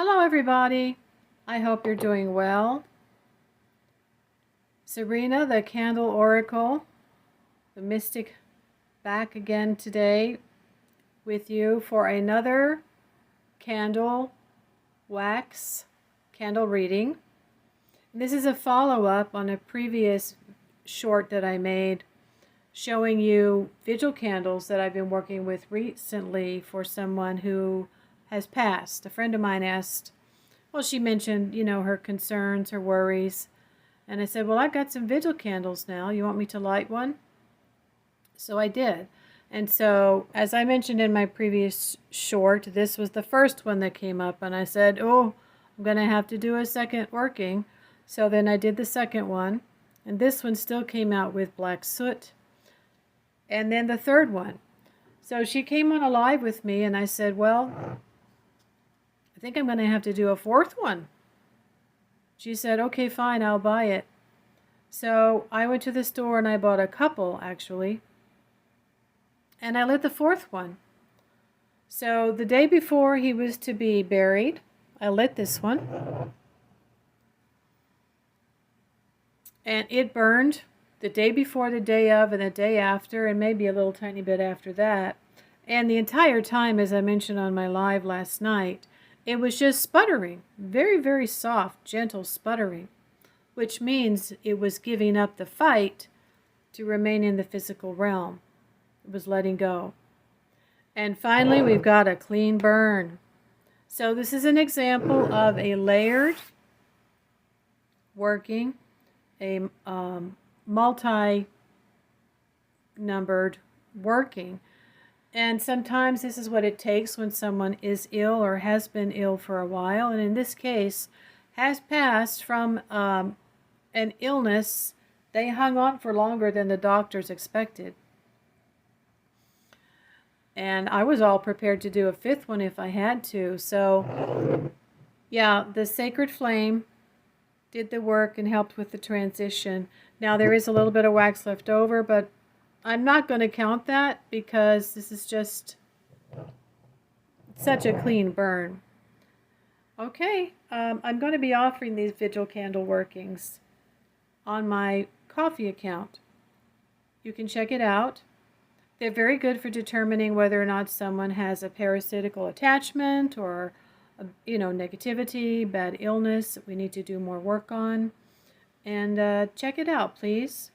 Hello everybody, I hope you're doing well. Serena, the Candle Oracle, the Mystic, back again today with you for another candle wax candle reading. This is a follow-up on a previous short that I made showing you vigil candles that I've been working with recently for someone who has passed. A friend of mine asked, well, she mentioned, her concerns, her worries. And I said, well, I've got some vigil candles now. You want me to light one? So I did. And so, as I mentioned in my previous short, this was the first one that came up. And I said, oh, I'm going to have to do a second working. So then I did the second one. And this one still came out with black soot. And then the third one. So she came on a live with me and I said, well, I think I'm going to have to do a fourth one. She said, okay, fine, I'll buy it. So I went to the store and I bought a couple, actually. And I lit the fourth one. So the day before he was to be buried, I lit this one. And it burned the day before, the day of, and the day after, and maybe a little tiny bit after that. And the entire time, as I mentioned on my live last night, it was just sputtering, very, very soft, gentle sputtering, which means it was giving up the fight to remain in the physical realm. It was letting go. And finally, we've got a clean burn. So this is an example of a layered working, a multi-numbered working. And sometimes this is what it takes when someone is ill or has been ill for a while, and in this case has passed from an illness. They hung on for longer than the doctors expected. And I was all prepared to do a fifth one if I had to. So yeah, the sacred flame did the work and helped with the transition. Now there is a little bit of wax left over, but I'm not going to count that because this is just such a clean burn. Okay, I'm going to be offering these vigil candle workings on my Kofi account. You can check it out. They're very good for determining whether or not someone has a parasitical attachment or, negativity, bad illness that we need to do more work on. And check it out, please.